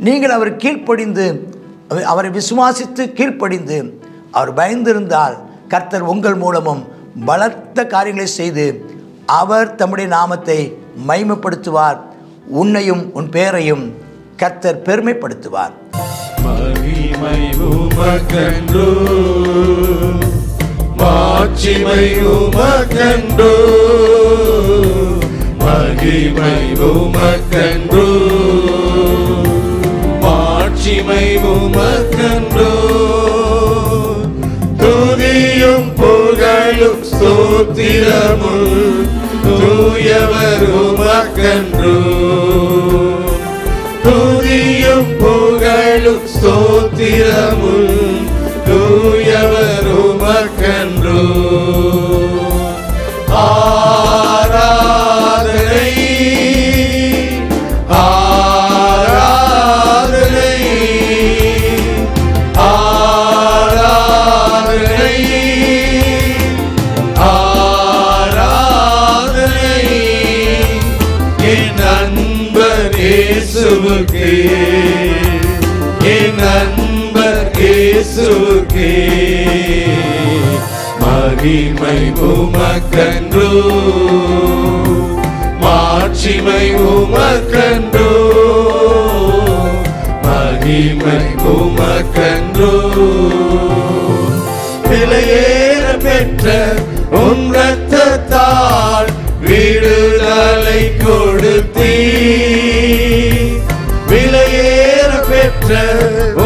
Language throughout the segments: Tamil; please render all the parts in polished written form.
நீங்கள் அவர் கீழ்ப்படிந்து அவரை விசுவாசித்து கீழ்ப்படிந்து அவர் பயந்திருந்தால் கர்த்தர் உங்கள் மூலமும் பலத்த காரியங்களை செய்து அவர் தம்முடைய நாமத்தை மகிமைப்படுத்துவார். உன்னையும் உன் பேரையும் கர்த்தர் பெருமைப்படுத்துவார். மகிமை உமக்கென்றோ, மாட்சிமை உமக்கென்றோ, மகிமை உமக்கென்றோ, மாட்சிமை உமக்கென்றோ, துதியும் புகழும் ஸ்தோத்திரமும் தூயவர் உமக்கென்றோ, துதியும் புகழும் ஸ்தோத்திரமும் தூயவர் உமக்கென்றோ. ஆராதனை ஆராதனை ஆராதனை ஆராதனை என் அன்பர் இயேசுவுக்கே, என் அன்பர் இயேசுவுக்கே. மகிமை உமக்கென்றோ, மாட்சிமை உமக்கென்றோ, மகிமை உமக்கென்றோ. விலையேற பெற்ற உம் இரத்தத்தால் விடுதலை கொடுத்தீர், விலையேற பெற்ற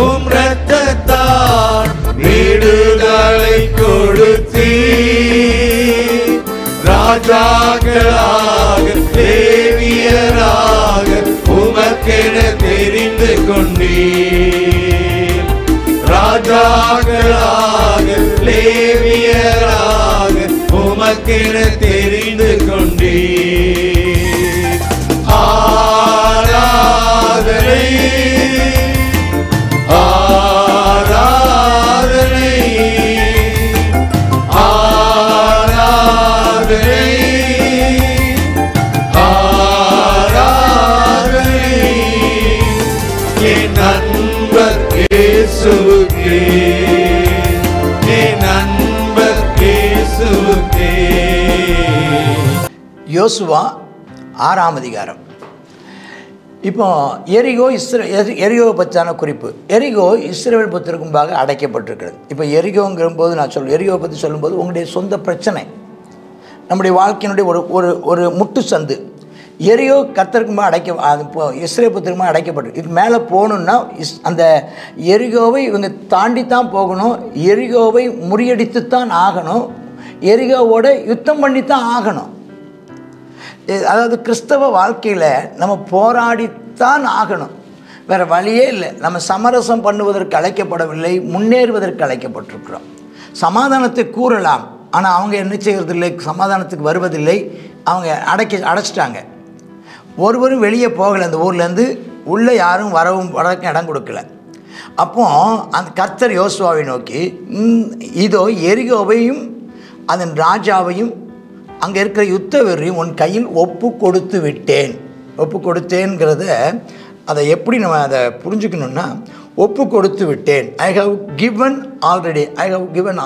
உம் இரத்தத்தால் விடுதலை கொடுத்தீர். ராஜாக்களாக தேவியராக உமக்கென தெரிந்து கொண்டீர், ராஜாக்களாக லேவியராக உமக்கென தெரிந்து கொண்டீர். ஆராதனை ஆராதனை ஆராதனை ஆராதனை என் அன்பர் இயேசுவுக்கே, என் அன்பர் இயேசுவுக்கே. யோசுவா 6ஆம் அதிகாரம். இப்போ எரிகோவை பற்றியான குறிப்பு. எரிகோ இஸ்ரவேல் புத்திரருக்கு முன்பாக அடைக்கப்பட்டிருக்கிறது. இப்போ எரிகோங்கிற போது நான் எரிகோவை பற்றி சொல்லும்போது உங்களுடைய சொந்த பிரச்சனை, நம்முடைய வாழ்க்கையினுடைய ஒரு முட்டு சந்து. எரிகோ கர்த்தருக்கு இஸ்ரவேல் புத்திரமாக அடைக்கப்பட்டு இது மேலே போகணுன்னா அந்த எரிகோவை இவங்க தாண்டி தான் போகணும், எரிகோவை முறியடித்துத்தான் ஆகணும், எரிகோவோட யுத்தம் பண்ணித்தான் ஆகணும். அதாவது கிறிஸ்தவ வாழ்க்கையில் நம்ம போராடித்தான் ஆகணும், வேறு வழியே இல்லை. நம்ம சமரசம் பண்ணுவதற்கு அழைக்கப்படவில்லை, முன்னேறுவதற்கு அழைக்கப்பட்டிருக்கிறோம். சமாதானத்தை கூறலாம், ஆனால் அவங்க என்ன செய்கிறதில்லை, சமாதானத்துக்கு வருவதில்லை. அவங்க அடைச்சிட்டாங்க. ஒருவரும் வெளியே போகலை, அந்த ஊர்லேருந்து உள்ளே யாரும் வரக்கு இடம் கொடுக்கல. அப்போ அந்த கர்த்தர் யோசுவாவை நோக்கி, இதோ எரிகோவையும் அதன் ராஜாவையும் அங்கே இருக்கிற யுத்த வீரரையும் உன் கையில் ஒப்பு கொடுத்து விட்டேன். ஒப்பு கொடுத்தேங்கிறத அதை எப்படி நம்ம அதை புரிஞ்சுக்கணுன்னா, ஒப்பு கொடுத்து விட்டேன். I have given already, I have given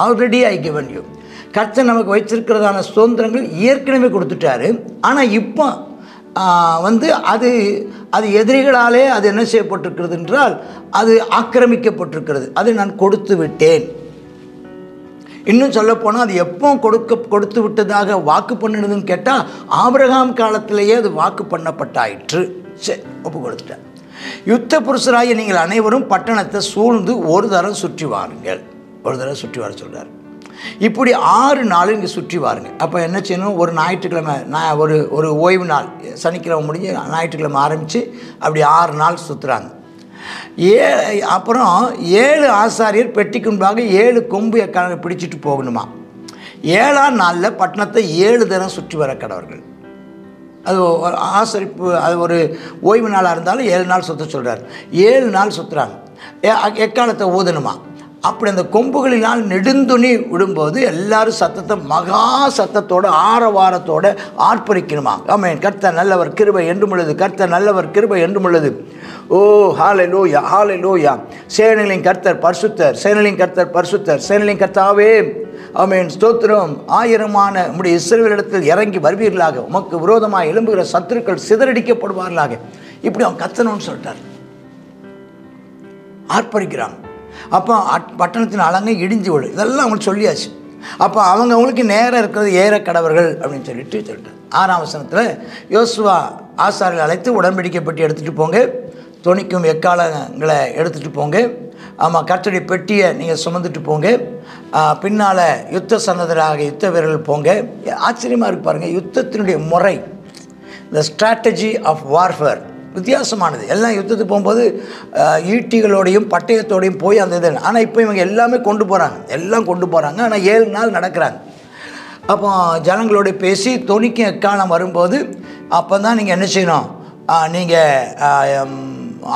already I given you. கர்த்தர் நமக்கு வைத்திருக்கிறதான சுதந்திரங்கள் ஏற்கனவே கொடுத்துட்டாரு. ஆனால் இப்போ அது எதிரிகளாலே அது என்ன செய்யப்பட்டிருக்கிறது என்றால் அது ஆக்கிரமிக்கப்பட்டிருக்கிறது. அதை நான் கொடுத்து விட்டேன். இன்னும் சொல்லப்போனால் அது எப்போ கொடுத்து விட்டதாக வாக்கு பண்ணினதுன்னு கேட்டால் ஆபிரகாம் காலத்திலேயே அது வாக்கு பண்ணப்பட்டாயிற்று. சரி, ஒப்பு கொடுத்துட்டேன். யுத்த புருஷராகிய நீங்கள் அனைவரும் பட்டணத்தை சூழ்ந்து ஒரு தரம் சுற்றி வாருங்கள். ஒரு தடவை சுற்றி வர சொல்கிறார். இப்படி 6 நாள் இங்கே சுற்றி வாருங்க. அப்போ என்ன செய்யணும், ஒரு ஞாயிற்றுக்கிழமை ஒரு ஓய்வு நாள், சனிக்கிழமை முடிஞ்சு ஞாயிற்றுக்கிழமை ஆரம்பித்து அப்படி 6 நாள் சுற்றுறாங்க. அப்புறம் 7 ஆசாரியர் பெட்டிக்கு முன்பாக 7 கொம்பு எக்கான பிடிச்சிட்டு போகணுமா. 7ஆம் நாளில் பட்டணத்தை 7 தினம் சுற்றி வர கடவர்கள். அது ஆசரிப்பு, அது ஒரு ஓய்வு நாளாக இருந்தாலும் 7 நாள் சுற்ற சொல்கிறார். 7 நாள் சுற்றுறாங்க. எக்காலத்தை ஊதணுமா. அப்படி அந்த கொம்புகளினால் நெடுந்துணி விடும்போது எல்லாரும் சத்தத்தை மகா சத்தத்தோடு ஆரவாரத்தோடு ஆர்ப்பரிக்கணுமா. ஆமென். கர்த்தர் நல்லவர், கிருபை என்றும் உள்ளது. கர்த்தர் நல்லவர், கிருபை என்றும் உள்ளது. ஓ ஹalleluya ஹalleluya. சேனைகளின் கர்த்தர் பரிசுத்தர், சேனைகளின் கர்த்தர் பரிசுத்தர், சேனைகளின் கர்த்தாவே ஆமென் ஸ்தோத்திரம். ஆயிரமான உம்முடைய இஸ்ரவேலிடத்தில் இறங்கி வருவீர்களாக, உமக்கு விரோதமாக எழும்புகிற சத்துருக்கள் சிதறடிக்கப்படுவார்களாக. இப்படி அவன் கத்தணும்னு சொல்லிட்டார். ஆர்ப்பரிக்கிறாங்க. அப்போ பட்டணத்தின் அலங்கை இடிஞ்சு விடும், இதெல்லாம் அவங்களுக்கு சொல்லியாச்சு. அப்போ அவங்களுக்கு நேரம் இருக்கிறது ஏற கடவர்கள் அப்படின்னு சொல்லிட்டார். 6ஆம் வசனத்தில் யோசுவா ஆசாரிகளை அழைத்து உடன்படிக்கை பெட்டி எடுத்துகிட்டு போங்க, தொனிக்கும் எக்காலங்களை எடுத்துகிட்டு போங்க, ஆமாம் கர்த்தருடைய பெட்டியை நீங்கள் சுமந்துட்டு போங்க, பின்னால் யுத்த சன்னதராக யுத்த வீரர்கள் போங்க. ஆச்சரியமாக இருக்கு பாருங்கள், யுத்தத்தினுடைய முறை, இந்த ஸ்ட்ராட்டஜி ஆஃப் வார்ஃபேர் வித்தியாசமானது. எல்லாம் யுத்தத்துக்கு போகும்போது ஈட்டிகளோடையும் பட்டயத்தோடையும் போய் அந்த இது. ஆனால் இப்போ இவங்க எல்லாமே கொண்டு போகிறாங்க, எல்லாம் கொண்டு போகிறாங்க. ஆனால் 7 நாள் நடக்கிறாங்க. அப்போ ஜனங்களோட பேசி தொனிக்கும் எக்காலம் வரும்போது அப்போ தான் நீங்கள் என்ன செய்யணும், நீங்கள்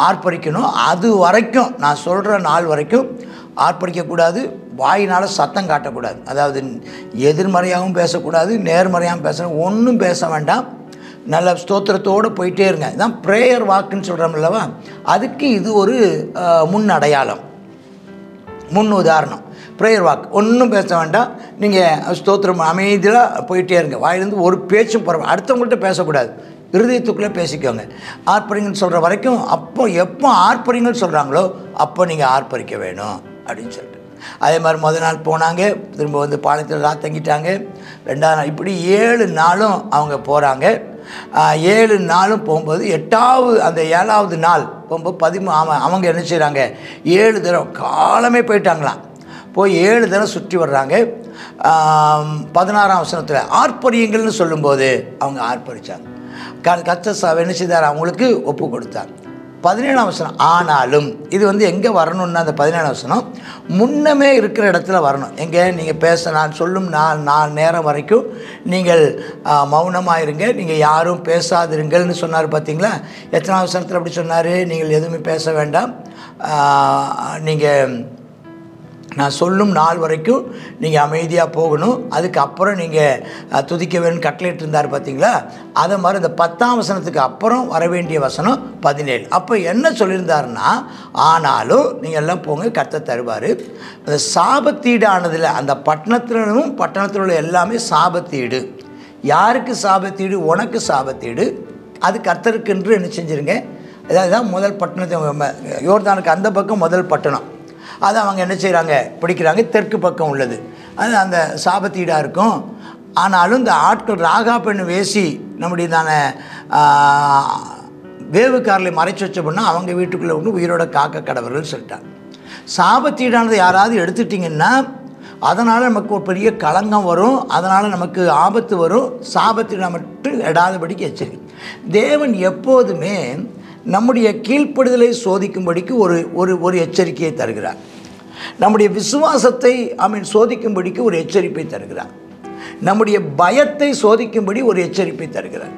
ஆர்ப்பரிக்கணும். அது வரைக்கும் நான் சொல்கிற நாள் வரைக்கும் ஆர்ப்பரிக்கக்கூடாது, வாயினால் சத்தம் காட்டக்கூடாது. அதாவது எதிர்மறையாகவும் பேசக்கூடாது, நேர்மறையாகவும் பேசணும், ஒன்றும் பேச வேண்டாம். நல்ல ஸ்தோத்திரத்தோடு போயிட்டே இருங்க. இதுதான் ப்ரேயர் வாக்குன்னு சொல்கிறோம் அல்லவா, அதுக்கு இது ஒரு முன் அடையாளம், முன் உதாரணம். ப்ரேயர் வாக் ஒன்றும் பேச வேண்டாம், நீங்கள் ஸ்தோத்திரம் அமைதியாக போயிட்டே இருங்க. வாயிலேருந்து ஒரு பேச்சும் போகிற அடுத்தவங்கள்ட்ட பேசக்கூடாது, இருதயத்துக்குள்ளே பேசிக்கோங்க. ஆர்ப்பரிங்கன்னு சொல்கிற வரைக்கும். அப்போ எப்போ ஆர்ப்பரிங்கன்னு சொல்கிறாங்களோ அப்போ நீங்கள் ஆர்ப்பரிக்க வேணும் அப்படின்னு சொல்லிட்டு. அதே மாதிரி முதல் நாள் போனாங்க, திரும்ப வந்து பாளையத்தில் தங்கிட்டாங்க. 2ஆம் நாள் இப்படி 7 நாளும் அவங்க போகிறாங்க. 7 நாளும் போகும்போது 7வது நாள் போகும்போது அவங்க என்ன செய்கிறாங்க, 7 தடவை காலமே போயிட்டாங்களாம். போய் 7 தடவை சுற்றி வர்றாங்க. 16ஆம் வசனத்தில் ஆர்ப்பரியுங்கள்னு சொல்லும்போது அவங்க ஆர்ப்பரித்தாங்க. கர்த்தர் என்ன செய்தார், அவங்களுக்கு ஒப்பு கொடுத்தார். 17ஆம் வசனம் ஆனாலும் இது வந்து எங்கே வரணும்னா, அந்த 17ஆம் வசனம் முன்னமே இருக்கிற இடத்துல வரணும். எங்கே நீங்கள் பேச நான் சொல்லும் நாள் நேரம் வரைக்கும் நீங்கள் மௌனமாக இருங்க, நீங்கள் யாரும் பேசாதிருங்கள்னு சொன்னார். பார்த்தீங்களா, எத்தனாம் வசனத்தில் அப்படி சொன்னார், நீங்கள் எதுவுமே பேச வேண்டாம், நீங்கள் நான் சொல்லும் நாள் வரைக்கும் நீங்கள் அமைதியாக போகணும், அதுக்கப்புறம் நீங்கள் துதிக்க வேணும்னு கட்டளையிட்டு இருந்தார். பார்த்தீங்களா, அதை மாதிரி இந்த 10ஆம் வசனத்துக்கு அப்புறம் வர வேண்டிய வசனம் 17. அப்போ என்ன சொல்லியிருந்தாருன்னா, ஆனாலும் நீங்கள் எல்லாம் போங்க, கர்த்தர் தருவார். அந்த சாபத்தீடானதில் அந்த பட்டணத்தில் உள்ள எல்லாமே சாபத்தீடு. யாருக்கு சாபத்தீடு? உனக்கு சாபத்தீடு. அது கர்த்தருக்கென்று என்ன செஞ்சுருங்க. அதான் முதல் பட்டணத்தை, யோர்தானுக்கு அந்த பக்கம் முதல் பட்டணம், அதை அவங்க என்ன செய்கிறாங்க, பிடிக்கிறாங்க. தெற்கு பக்கம் உள்ளது அது அந்த சாபத்தீடாக இருக்கும். ஆனாலும் இந்த ஆட்கள் ராகாபெண்ணு வேசி நம்முடையதான வேவுக்காரலை மறைச்சி வச்ச பொண்ணா அவங்க வீட்டுக்குள்ளே ஒன்று உயிரோட காக்க கடவர்கள் சொல்லிட்டாங்க. சாபத்தீடானதை யாராவது எடுத்துட்டிங்கன்னா அதனால் நமக்கு ஒரு பெரிய களங்கம் வரும், அதனால் நமக்கு ஆபத்து வரும். சாபத்தீடை மட்டும் எடாதபடிக்கு எச்சரிக்கை. தேவன் எப்போதுமே நம்முடைய கீழ்ப்படுதலை சோதிக்கும்படிக்கு ஒரு எச்சரிக்கையை தருகிறார். நம்முடைய விசுவாசத்தை சோதிக்கும்படிக்கு ஒரு எச்சரிப்பை தருகிறார். நம்முடைய பயத்தை சோதிக்கும்படி ஒரு எச்சரிப்பை தருகிறார்.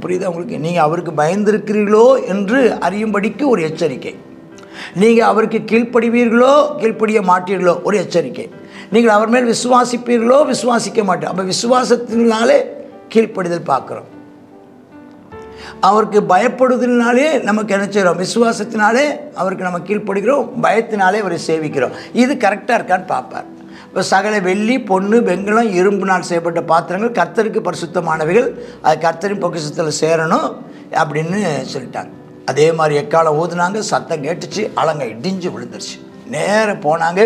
புரியுதா உங்களுக்கு? நீங்கள் அவருக்கு பயந்திருக்கிறீர்களோ என்று அறியும்படிக்கு ஒரு எச்சரிக்கை. நீங்கள் அவருக்கு கீழ்ப்படுவீர்களோ கீழ்ப்படிய மாட்டீர்களோ ஒரு எச்சரிக்கை. நீங்கள் அவர் மேல் விசுவாசிப்பீர்களோ விசுவாசிக்க மாட்டீர்கள். அப்போ விசுவாசத்தினாலே கீழ்ப்படிதல் பார்க்குறோம். அவருக்கு பயப்படுவதனாலே நமக்கு என்ன செய்கிறோம், விசுவாசத்தினாலே அவருக்கு நம்ம கீழ்ப்படுகிறோம், பயத்தினாலே அவரை சேவிக்கிறோம். இது கரெக்டாக இருக்கான்னு பார்ப்பார். இப்போ சகல வெள்ளி பொண்ணு வெண்கலம் இரும்புனால் செய்யப்பட்ட பாத்திரங்கள் கர்த்தருக்கு பரிசுத்தமானவைகள், அது கர்த்தரின் பொக்கிஷத்தில் சேரணும் அப்படின்னு சொல்லிட்டாங்க. அதே மாதிரி எக்காலம் ஊதுனாங்க, சத்தம் கேட்டுச்சு, அலங்க இடிஞ்சு விழுந்துருச்சு. நேராக போனாங்க,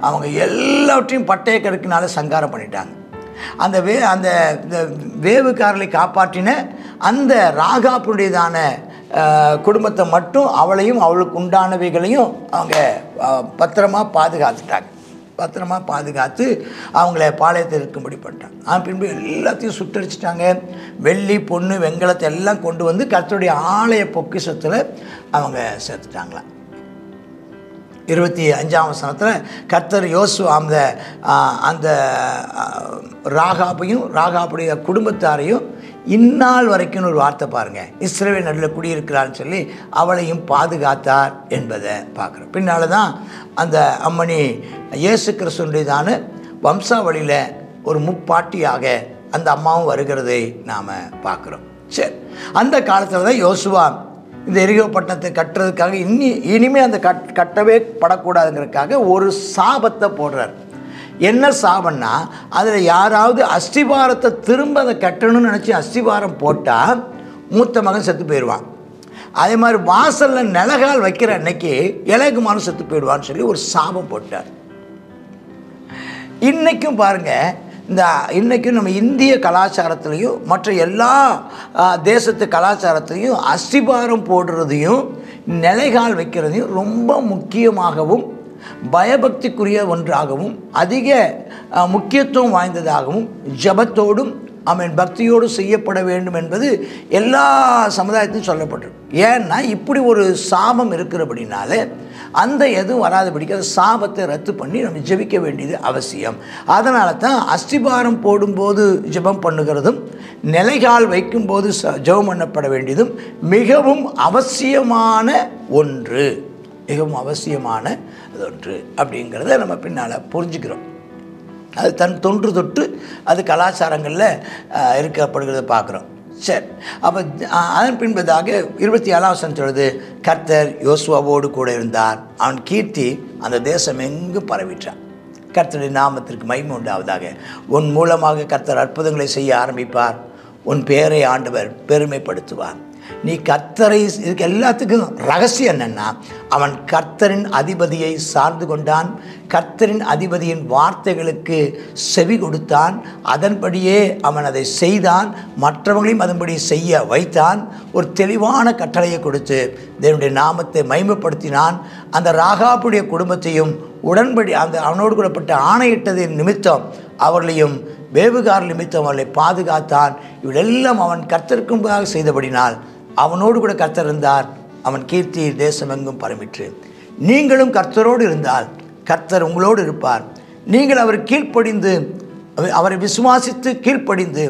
அவங்க எல்லாவற்றையும் பட்டய கருக்கினால சங்காரம் பண்ணிட்டாங்க. அந்த வேவுக்காரலை காப்பாற்றின அந்த ராகாப்புடையதான குடும்பத்தை மட்டும், அவளையும் அவளுக்கு உண்டானவைகளையும் அவங்க பத்திரமாக பாதுகாத்துட்டாங்க. பத்திரமாக பாதுகாத்து அவங்கள பாளையத்தில் இருக்கும்படி பண்ணிட்டாங்க. பின்பு எல்லாத்தையும் சுட்டரிச்சிட்டாங்க. வெள்ளி பொண்ணு வெண்கலத்தை எல்லாம் கொண்டு வந்து கர்த்தருடைய ஆலய பொக்கிஷத்தில் அவங்க சேர்த்துட்டாங்களாம். 25ஆம் வசனத்தில் கர்த்தர் யோசுவா அந்த ராகாபையும் ராகாபுடைய குடும்பத்தாரையும் இந்நாள் வரைக்கும் ஒரு வார்த்தை பாருங்கள், இஸ்ரவேல் நடுவில் குடியிருக்கிறான்னு சொல்லி அவளையும் பாதுகாத்தார் என்பதை பார்க்குறோம். பின்னால் தான் அந்த அம்மணி இயேசு கிறிஸ்துவினுடையதான வம்சாவளியில் ஒரு முப்பாட்டியாக அந்த அம்மாவும் வருகிறதை நாம் பார்க்குறோம். சரி, அந்த காலத்தில் தான் யோசுவா இந்த எரிகோ பட்டணத்தை கட்டுறதுக்காக இனிமேல் அந்த கட்டவே படக்கூடாதுங்கிறதுக்காக ஒரு சாபத்தை போடுறார். என்ன சாபம்னா, அதில் யாராவது அஸ்திபாரத்தை திரும்ப அதை கட்டணும்னு நினச்சி அஸ்திபாரம் போட்டால் மூத்த மகன் செத்து போயிடுவான். அதே மாதிரி வாசலில் நிலகால் வைக்கிற அன்னைக்கு இளையகுமாரன் செத்து போயிடுவான்னு சொல்லி ஒரு சாபம் போட்டார். இன்றைக்கும் பாருங்கள், இன்றைக்கும் நம்ம இந்திய கலாச்சாரத்துலேயும் மற்ற எல்லா தேசத்து கலாச்சாரத்துலேயும் அஸ்திபாரம் போடுறதையும் நிலைகால் வைக்கிறதையும் ரொம்ப முக்கியமாகவும் பயபக்திக்குரிய ஒன்றாகவும் அதிக முக்கியத்துவம் வாய்ந்ததாகவும் ஜபத்தோடும் பக்தியோடு செய்யப்பட வேண்டும் என்பது எல்லா சமுதாயத்திலும் சொல்லப்பட்டிருக்கு. ஏன்னா இப்படி ஒரு சாபம் இருக்கிறபடினால அந்த எதுவும் வராதபடிக்கு அந்த சாபத்தை ரத்து பண்ணி நம்ம ஜெபிக்க வேண்டியது அவசியம். அதனால தான் அஸ்திபாரம் போடும்போது ஜெபம் பண்ணுகிறதும் நிலைகால் வைக்கும்போது ஜெபம் பண்ணப்பட வேண்டியதும் மிகவும் அவசியமான ஒன்று, மிகவும் அவசியமான ஒன்று அப்படிங்கிறத நம்ம பின்னால் புரிஞ்சுக்கிறோம். அது தன் தொன்று தொட்டு அது கலாச்சாரங்களில் இருக்கப்படுகிறத பார்க்குறோம். சரி, அப்போ அதன் பின்பதாக 27ஆம் வசனம் சொல்லுது, கர்த்தர் யோசுவாவோடு கூட இருந்தார், அவன் கீர்த்தி அந்த தேசம் எங்கும் பரவிட்டான். கர்த்தருடைய நாமத்திற்கு மகிமை உண்டாவதாக. உன் மூலமாக கர்த்தர் அற்புதங்களை செய்ய ஆரம்பிப்பார், உன் பெயரை ஆண்டவர் பெருமைப்படுத்துவார். நீ கர்த்தரை, இதுக்கு எல்லாத்துக்கும் ரகசியம் என்னென்னா, அவன் கர்த்தரின் அதிபதியை சார்ந்து கொண்டான், கர்த்தரின் அதிபதியின் வார்த்தைகளுக்கு செவி கொடுத்தான், அதன்படியே அவன் அதை செய்தான், மற்றவங்களையும் அதன்படி செய்ய வைத்தான். ஒரு தெளிவான கட்டளையை கொடுத்து தேவனுடைய நாமத்தை மகிமைப்படுத்தினான். அந்த ராகாபுடைய குடும்பத்தையும் உடன்படி அந்த அவனோடு கூடப்பட்ட ஆணையிட்டதின் நிமித்தம் அவர்களையும் வேவுகார நிமித்தம் அவர்களை பாதுகாத்தான். இவளெல்லாம் அவன் கர்த்தருக்கு முன்பாக செய்தபடினால் அவனோடு கூட கர்த்தர் இருந்தார், அவன் கீர்த்தி தேசமெங்கும் பரவிற்று. நீங்களும் கர்த்தரோடு இருந்தால் கர்த்தர் உங்களோடு இருப்பார். நீங்கள் அவர் கீழ்ப்படிந்து அவரை விசுவாசித்து கீழ்ப்படிந்து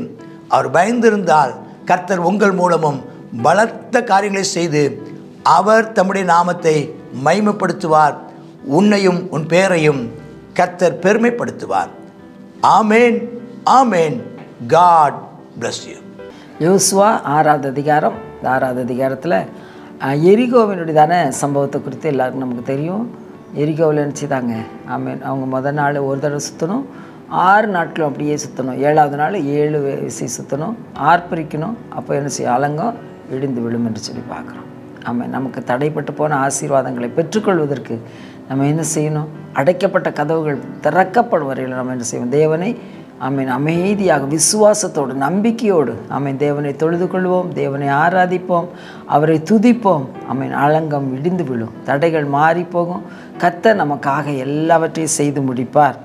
அவர் பயந்திருந்தால் கர்த்தர் உங்கள் மூலமும் பலத்த காரியங்களை செய்து அவர் தம்முடைய நாமத்தை மகிமைப்படுத்துவார். உன்னையும் உன் பெயரையும் கர்த்தர் பெருமைப்படுத்துவார். ஆமேன், ஆமேன். God bless you. யோசுவா 6வது அதிகாரம். 6வது அதிகாரத்தில் எரிகோவினுடையதான சம்பவத்தை குறித்து எல்லாருக்கும் நமக்கு தெரியும். எரிகோவில் நினச்சிதாங்க ஆமேன். அவங்க முதல் நாள் ஒரு தடவை சுற்றணும், 6 நாட்களும் அப்படியே சுற்றணும், 7வது நாள் 7 விசை சுற்றணும், ஆர்ப்பரிக்கணும். அப்போ என்ன செய்ய, அலங்கம் இடிந்து விழும் என்று சொல்லி பார்க்குறோம். ஆமாம், நமக்கு தடைப்பட்டு போன ஆசீர்வாதங்களை பெற்றுக்கொள்வதற்கு நம்ம என்ன செய்யணும்? அடைக்கப்பட்ட கதவுகள் திறக்கப்படும் வரையில் நம்ம என்ன செய்வோம்? தேவனை ஆமீன் அமைதியாக விசுவாசத்தோடு நம்பிக்கையோடு ஆமீன் தேவனை தொழுது கொள்வோம், தேவனை ஆராதிப்போம், அவரை துதிப்போம். ஆமீன். அலங்கம் இடிந்து விழும், தடைகள் மாறி போகும். கர்த்தர் நமக்காக எல்லாவற்றையும் செய்து முடிப்பார்.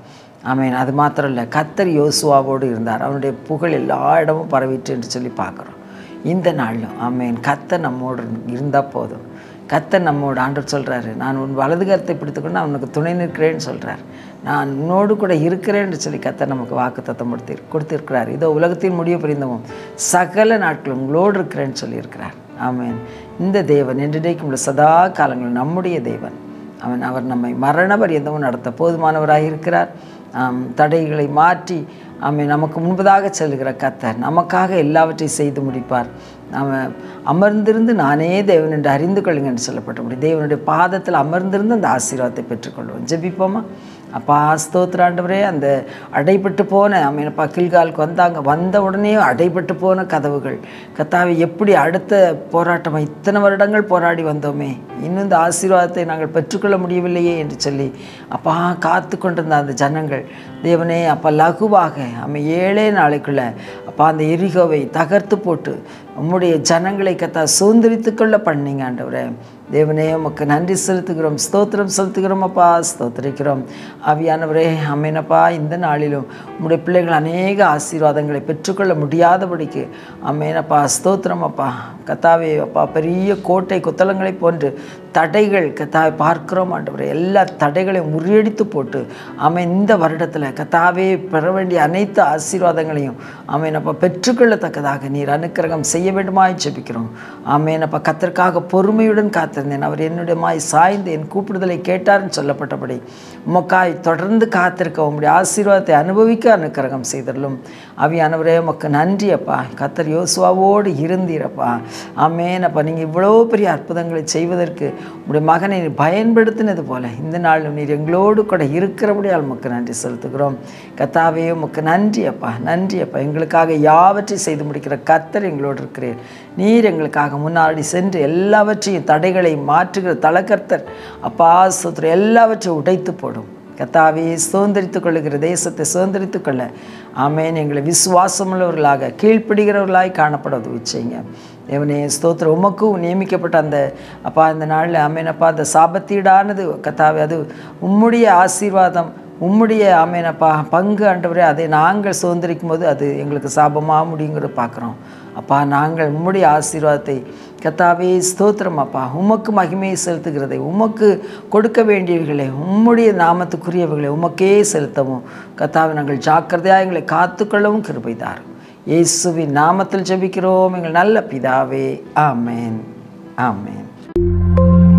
ஆமீன். அது மாத்திரம் இல்லை, கர்த்தர் யோசுவாவோடு இருந்தார், அவனுடைய புகழ் எல்லா இடமும் பரவிட்டு என்று சொல்லி பார்க்குறோம். இந்த நாளிலும் ஆமீன் கர்த்தர் நம்மோடு இருந்தால் போதும். கர்த்தர் நம்மோடு ஆண்டவர் சொல்கிறாரு, நான் உன் வலது கரத்தை பிடித்துக்கொண்டு அவனுக்கு துணை நிற்கிறேன்னு சொல்கிறார். நான் உன்னோடு கூட இருக்கிறேன்னு சொல்லி கர்த்தர் நமக்கு வாக்குத்தத்தம் கொடுத்திருக்கிறார். இதோ உலகத்தின் முடிவு புரிந்தவும் சகல நாட்களும் உங்களோடு இருக்கிறேன்னு சொல்லியிருக்கிறார். ஆமீன். இந்த தேவன் என்றைக்கும் உள்ள சதா காலங்கள் நம்முடைய தேவன். அவர் நம்மை மரண பரியந்தமும் நடத்த போதுமானவராக இருக்கிறார். தடைகளை மாற்றி நமக்கு முன்பதாக செல்கிற கர்த்தர் நமக்காக எல்லாவற்றையும் செய்து முடிப்பார். நாம் அமர்ந்திருந்து நானே தேவன் என்று அறிந்து கொள்ளுங்க என்று சொல்லப்பட்ட முடியும். தேவனுடைய பாதத்தில் அமர்ந்திருந்து அந்த ஆசீர்வாதத்தை பெற்றுக்கொள்வோம். ஜெபிப்போமா? அப்பா ஸ்தோத்திர ஆண்டவரே, அந்த அடைபட்டு போன அப்பா கில்காலுக்கு வந்த உடனே அடைபட்டு போன கதவுகள் கர்த்தாவே, எப்படி அடுத்த போராட்டம், இத்தனை வருடங்கள் போராடி வந்தோமே, இன்னும் இந்த ஆசீர்வாதத்தை நாங்கள் பெற்றுக்கொள்ள முடியவில்லையே என்று சொல்லி அப்பா காத்து கொண்டிருந்த அந்த ஜனங்கள் தேவனே அப்பா லகுவாக 7 நாளைக்குள்ளே அப்பா அந்த எரிகோவை தகர்த்து போட்டு உம்முடைய ஜனங்களை கர்த்தா சுதந்திரித்து கொள்ள பண்ணீங்க ஆண்டவரே. தேவனே உமக்கு நன்றி செலுத்துகிறோம், ஸ்தோத்திரம் செலுத்துகிறோம் அப்பா, ஸ்தோத்திரிக்கிறோம். ஆவியானவரே அமேனப்பா, இந்த நாளிலும் உம்முடைய பிள்ளைகள் அநேக ஆசீர்வாதங்களை பெற்றுக்கொள்ள முடியாதபடிக்கு அமேனப்பா ஸ்தோத்திரம் அப்பா. கர்த்தாவே அப்பா, பெரிய கோட்டை கொத்தளங்களை போன்று தடைகள் கத்தாவை பார்க்கிறோம் ஆண்டவரே. எல்லா தடைகளையும் முறியடித்து போட்டு ஆமென் இந்த வருடத்தில் கத்தாவே பெற வேண்டிய அனைத்து ஆசீர்வாதங்களையும் ஆமென் அப்போ பெற்றுக்கொள்ளத்தக்கதாக நீர் அனுக்கிரகம் செய்ய வேண்டுமாய் ஜெபிக்கிறோம். ஆமென் அப்போ கர்த்தருக்காக பொறுமையுடன் காத்திருந்தேன். அவர் என்னுடையமாய் சாய்ந்து என் கூப்பிடுதலை கேட்டார்னு சொல்லப்பட்டபடி உமக்காய் தொடர்ந்து காத்திருக்க உம்முடைய ஆசீர்வாதத்தை அனுபவிக்க அனுக்கிரகம் செய்தரலும். ஆவியானவரே உமக்கு நன்றி அப்பா. கர்த்தர் யோசுவாவோடு இருந்தீரப்பா. ஆமென் அப்பா. நீங்கள் இவ்வளோ பெரிய அற்புதங்களை செய்வதற்கு உங்களுடைய மகனை பயன்படுத்தினது போல இந்த நாளும் நீர் எங்களோடு கூட இருக்கிறபடியால் உமக்கு நன்றி செலுத்துகிறோம். கர்த்தாவே உமக்கு நன்றி அப்பா. நன்றி அப்பா. எங்களுக்காக யாவற்றையும் செய்து முடிக்கிற கர்த்தர் எங்களோடு இருக்கிறேன். நீர் எங்களுக்காக முன்னாடி சென்று எல்லாவற்றையும் தடைகளை மாற்றுகிற தலக்கர்த்தர் அப்பா. ஸ்தோத்திரம். எல்லாவற்றையும் உடைத்து போடும் கர்த்தாவே. சுதந்திரித்துக் கொள்ளுகிற தேசத்தை சுதந்திரித்துக் கொள்ள ஆமென் எங்களை விசுவாசமுள்ளவர்களாக கீழ்ப்படுகிறவர்களாய் காணப்பட உதவி செய்யுங்க தேவனே. ஸ்தோத்திரம். உமக்கும் நியமிக்கப்பட்ட அந்த அப்பா இந்த நாளில் ஆமென் அப்பா அந்த சாபத்தீடானது கர்த்தாவே அது உம்முடைய ஆசீர்வாதம் உம்முடைய ஆமென் அப்பா பங்கு ஆண்டவரே. அதை நாங்கள் சுதந்திரிக்கும் போது அது எங்களுக்கு சாபமாக முடியுங்கிறத பார்க்குறோம் அப்பா. நாங்கள் உம்முடைய ஆசீர்வாதத்தை கர்த்தாவே ஸ்தோத்திரம் அப்பா உமக்கு மகிமையை செலுத்துகிறதை உமக்கு கொடுக்க வேண்டியவைகளை உம்முடைய நாமத்துக்குரியவைகளை உமக்கே செலுத்தவும் கர்த்தாவே நாங்கள் ஜாக்கிரதையாக எங்களை காத்துக்கொள்ளவும் கிருபை தாரும். இயேசுவின் நாமத்தில் ஜெபிக்கிறோம் எங்கள் நல்ல பிதாவே. ஆமென். ஆமென்.